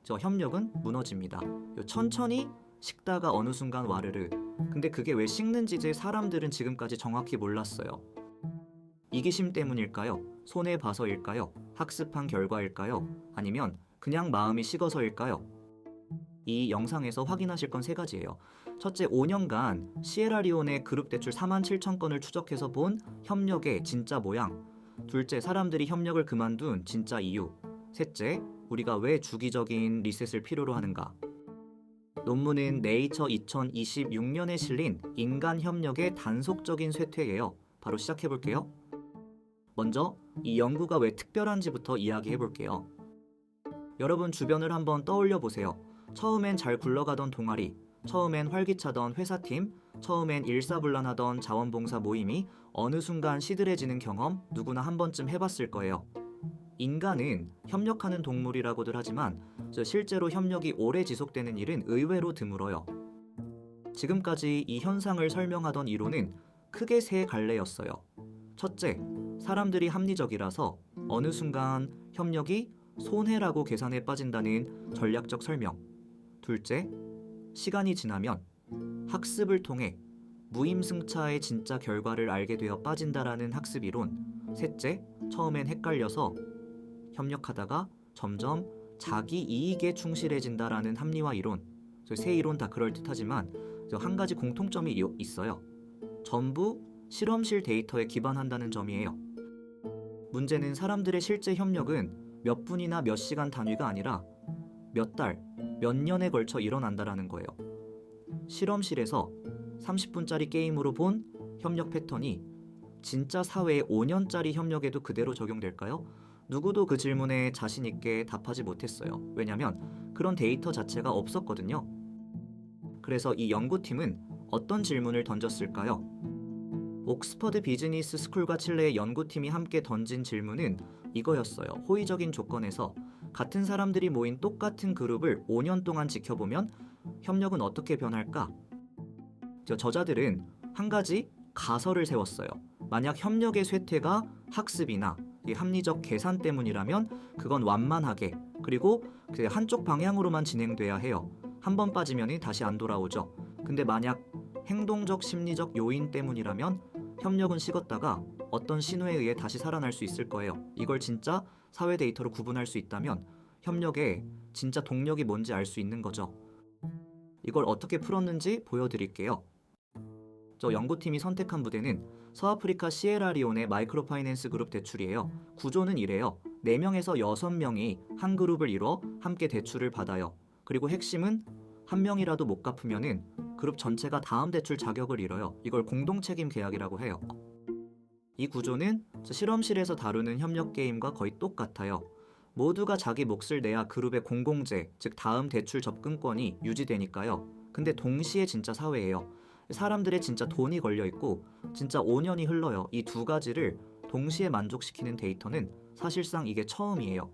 저 협력은 무너집니다. 천천히 식다가 어느 순간 와르르. 근데 그게 왜 식는지 사람들은 지금까지 정확히 몰랐어요. 이기심 때문일까요? 손해봐서일까요? 학습한 결과일까요? 아니면 그냥 마음이 식어서일까요? 이 영상에서 확인하실 건 세 가지예요. 첫째, 5년간 시에라리온의 그룹 대출 47,000건을 추적해서 본 협력의 진짜 모양. 둘째, 사람들이 협력을 그만둔 진짜 이유. 셋째, 우리가 왜 주기적인 리셋을 필요로 하는가. 논문은 네이처 2026년에 실린 인간 협력의 단속적인 쇠퇴예요. 바로 시작해볼게요. 먼저 이 연구가 왜 특별한지부터 이야기해볼게요. 여러분 주변을 한번 떠올려 보세요. 처음엔 잘 굴러가던 동아리, 처음엔 활기차던 회사팀, 처음엔 일사불란하던 자원봉사 모임이 어느 순간 시들해지는 경험 누구나 한 번쯤 해봤을 거예요. 인간은 협력하는 동물이라고들 하지만 실제로 협력이 오래 지속되는 일은 의외로 드물어요. 지금까지 이 현상을 설명하던 이론은 크게 세 갈래였어요. 첫째, 사람들이 합리적이라서 어느 순간 협력이 손해라고 계산에 빠진다는 전략적 설명. 둘째, 시간이 지나면 학습을 통해 무임승차의 진짜 결과를 알게 되어 빠진다라는 학습 이론. 셋째, 처음엔 헷갈려서 협력하다가 점점 자기 이익에 충실해진다라는 합리화 이론. 세 이론 다 그럴듯하지만 한 가지 공통점이 있어요. 전부 실험실 데이터에 기반한다는 점이에요. 문제는 사람들의 실제 협력은 몇 분이나 몇 시간 단위가 아니라 몇 달, 몇 년에 걸쳐 일어난다라는 거예요. 실험실에서 30분짜리 게임으로 본 협력 패턴이 진짜 사회의 5년짜리 협력에도 그대로 적용될까요? 누구도 그 질문에 자신 있게 답하지 못했어요. 왜냐면 그런 데이터 자체가 없었거든요. 그래서 이 연구팀은 어떤 질문을 던졌을까요? 옥스퍼드 비즈니스 스쿨과 칠레의 연구팀이 함께 던진 질문은 이거였어요. 호의적인 조건에서 같은 사람들이 모인 똑같은 그룹을 5년 동안 지켜보면 협력은 어떻게 변할까? 저자들은 한 가지 가설을 세웠어요. 만약 협력의 쇠퇴가 학습이나 합리적 계산 때문이라면 그건 완만하게 그리고 한쪽 방향으로만 진행돼야 해요. 한 번 빠지면 다시 안 돌아오죠. 근데 만약 행동적 심리적 요인 때문이라면 협력은 식었다가 어떤 신호에 의해 다시 살아날 수 있을 거예요. 이걸 진짜 사회 데이터로 구분할 수 있다면 협력의 진짜 동력이 뭔지 알 수 있는 거죠. 이걸 어떻게 풀었는지 보여드릴게요. 저 연구팀이 선택한 부대는 서아프리카 시에라리온의 마이크로파이낸스 그룹 대출이에요. 구조는 이래요. 4명에서 6명이 한 그룹을 이뤄 함께 대출을 받아요. 그리고 핵심은 한 명이라도 못 갚으면은 그룹 전체가 다음 대출 자격을 잃어요. 이걸 공동책임 계약이라고 해요. 이 구조는 실험실에서 다루는 협력 게임과 거의 똑같아요. 모두가 자기 몫을 내야 그룹의 공공재, 즉 다음 대출 접근권이 유지되니까요. 근데 동시에 진짜 사회예요. 사람들의 진짜 돈이 걸려있고 진짜 5년이 흘러요. 이 두 가지를 동시에 만족시키는 데이터는 사실상 이게 처음이에요.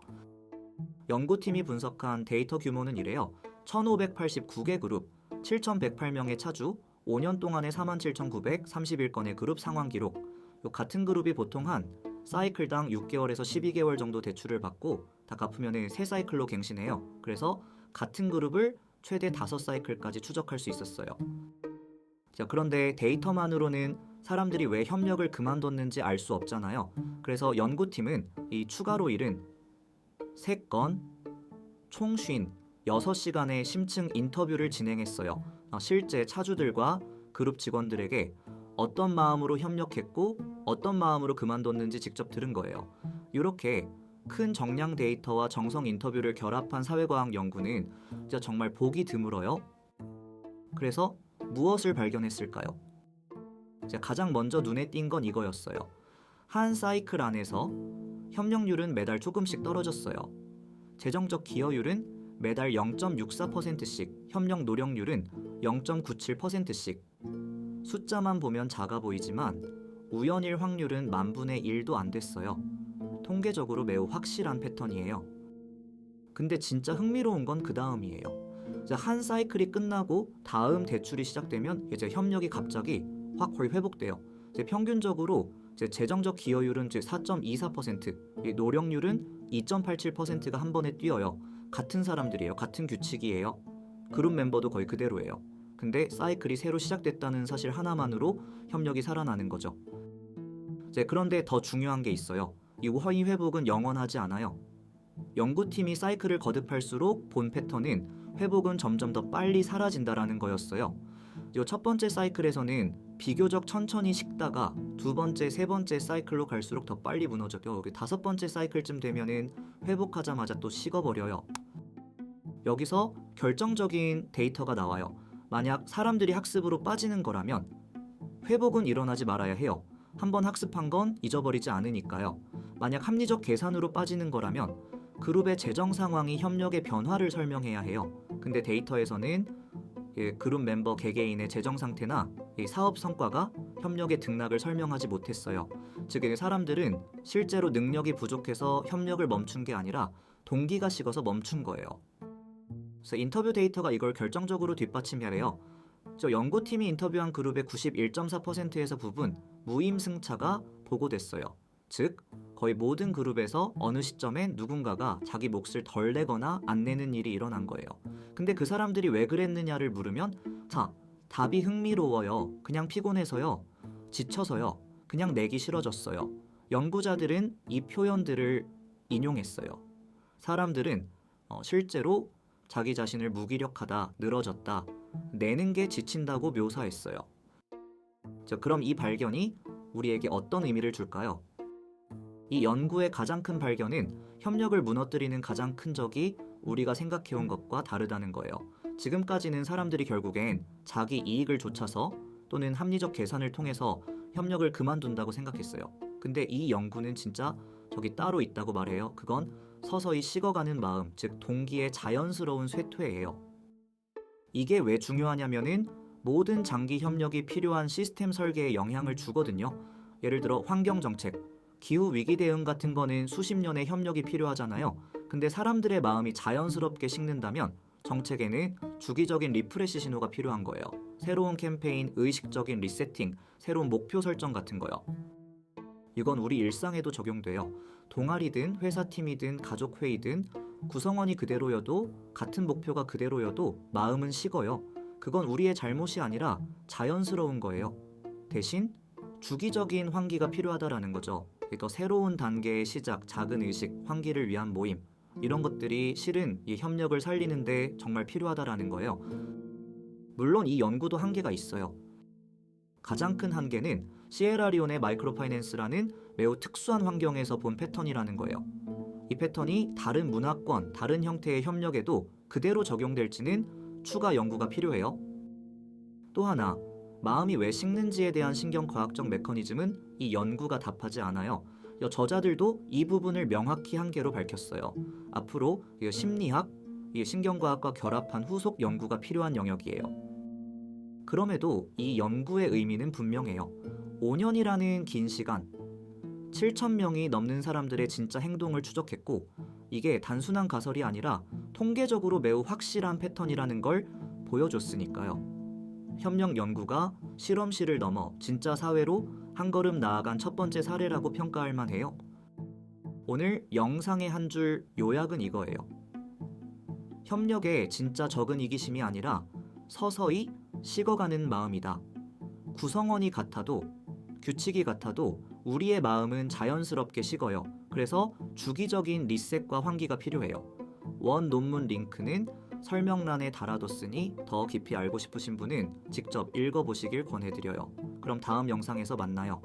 연구팀이 분석한 데이터 규모는 이래요. 1589개 그룹, 7108명의 차주, 5년 동안의 47,931건의 그룹 상황 기록. 같은 그룹이 보통 한 사이클당 6개월에서 12개월 정도 대출을 받고 다 갚으면 3사이클로 갱신해요. 그래서 같은 그룹을 최대 5사이클까지 추적할 수 있었어요. 자, 그런데 데이터만으로는 사람들이 왜 협력을 그만뒀는지 알 수 없잖아요. 그래서 연구팀은 이 추가로 잃은 3건, 총 56시간의 심층 인터뷰를 진행했어요. 실제 차주들과 그룹 직원들에게 어떤 마음으로 협력했고 어떤 마음으로 그만뒀는지 직접 들은 거예요. 이렇게 큰 정량 데이터와 정성 인터뷰를 결합한 사회과학 연구는 진짜 정말 보기 드물어요. 그래서 무엇을 발견했을까요? 가장 먼저 눈에 띈 건 이거였어요. 한 사이클 안에서 협력률은 매달 조금씩 떨어졌어요. 재정적 기여율은 매달 0.64%씩, 협력 노력률은 0.97%씩. 숫자만 보면 작아 보이지만 우연일 확률은 10,000분의 1도 안 됐어요. 통계적으로 매우 확실한 패턴이에요. 근데 진짜 흥미로운 건 그 다음이에요. 한 사이클이 끝나고 다음 대출이 시작되면 이제 협력이 갑자기 확 거의 회복돼요. 평균적으로 재정적 기여율은 4.24%, 노력률은 2.87%가 한 번에 뛰어요. 같은 사람들이에요. 같은 규칙이에요. 그룹 멤버도 거의 그대로예요. 근데 사이클이 새로 시작됐다는 사실 하나만으로 협력이 살아나는 거죠. 그런데 더 중요한 게 있어요. 이 허위 회복은 영원하지 않아요. 연구팀이 사이클을 거듭할수록 본 패턴은 회복은 점점 더 빨리 사라진다라는 거였어요. 이 첫 번째 사이클에서는 비교적 천천히 식다가 두 번째, 세 번째 사이클로 갈수록 더 빨리 무너져요. 다섯 번째 사이클쯤 되면은 회복하자마자 또 식어버려요. 여기서 결정적인 데이터가 나와요. 만약 사람들이 학습으로 빠지는 거라면 회복은 일어나지 말아야 해요. 한번 학습한 건 잊어버리지 않으니까요. 만약 합리적 계산으로 빠지는 거라면 그룹의 재정 상황이 협력의 변화를 설명해야 해요. 근데 데이터에서는 그룹 멤버 개개인의 재정 상태나 사업 성과가 협력의 등락을 설명하지 못했어요. 즉 사람들은 실제로 능력이 부족해서 협력을 멈춘 게 아니라 동기가 식어서 멈춘 거예요. 그래서 인터뷰 데이터가 이걸 결정적으로 뒷받침해요. 연구팀이 인터뷰한 그룹의 91.4%에서 부분 무임승차가 보고됐어요. 즉 거의 모든 그룹에서 어느 시점엔 누군가가 자기 몫을 덜 내거나 안 내는 일이 일어난 거예요. 근데 그 사람들이 왜 그랬느냐를 물으면 답이 흥미로워요. 그냥 피곤해서요. 지쳐서요. 그냥 내기 싫어졌어요. 연구자들은 이 표현들을 인용했어요. 사람들은 실제로 자기 자신을 무기력하다, 늘어졌다, 내는 게 지친다고 묘사했어요. 그럼 이 발견이 우리에게 어떤 의미를 줄까요? 이 연구의 가장 큰 발견은 협력을 무너뜨리는 가장 큰 적이 우리가 생각해온 것과 다르다는 거예요. 지금까지는 사람들이 결국엔 자기 이익을 좇아서 또는 합리적 계산을 통해서 협력을 그만둔다고 생각했어요. 근데 이 연구는 진짜 저기 따로 있다고 말해요. 그건 서서히 식어가는 마음, 즉 동기의 자연스러운 쇠퇴예요. 이게 왜 중요하냐면은 모든 장기 협력이 필요한 시스템 설계에 영향을 주거든요. 예를 들어 환경정책, 기후위기 대응 같은 거는 수십 년의 협력이 필요하잖아요. 근데 사람들의 마음이 자연스럽게 식는다면 정책에는 주기적인 리프레시 신호가 필요한 거예요. 새로운 캠페인, 의식적인 리세팅, 새로운 목표 설정 같은 거요. 이건 우리 일상에도 적용돼요. 동아리든 회사팀이든 가족회의든 구성원이 그대로여도 같은 목표가 그대로여도 마음은 식어요. 그건 우리의 잘못이 아니라 자연스러운 거예요. 대신 주기적인 환기가 필요하다라는 거죠. 더 새로운 단계의 시작, 작은 의식, 환기를 위한 모임, 이런 것들이 실은 이 협력을 살리는데 정말 필요하다라는 거예요. 물론 이 연구도 한계가 있어요. 가장 큰 한계는 시에라리온의 마이크로파이낸스라는 매우 특수한 환경에서 본 패턴이라는 거예요. 이 패턴이 다른 문화권, 다른 형태의 협력에도 그대로 적용될지는 추가 연구가 필요해요. 또 하나, 마음이 왜 식는지에 대한 신경과학적 메커니즘은 이 연구가 답하지 않아요. 저자들도 이 부분을 명확히 한계로 밝혔어요. 앞으로 심리학, 신경과학과 결합한 후속 연구가 필요한 영역이에요. 그럼에도 이 연구의 의미는 분명해요. 5년이라는 긴 시간, 7,000명이 넘는 사람들의 진짜 행동을 추적했고 이게 단순한 가설이 아니라 통계적으로 매우 확실한 패턴이라는 걸 보여줬으니까요. 협력 연구가 실험실을 넘어 진짜 사회로 한 걸음 나아간 첫 번째 사례라고 평가할 만해요. 오늘 영상의 한 줄 요약은 이거예요. 협력의 진짜 적은 이기심이 아니라 서서히 식어가는 마음이다. 구성원이 같아도 규칙이 같아도 우리의 마음은 자연스럽게 식어요. 그래서 주기적인 리셋과 환기가 필요해요. 원 논문 링크는 설명란에 달아뒀으니 더 깊이 알고 싶으신 분은 직접 읽어보시길 권해드려요. 그럼 다음 영상에서 만나요.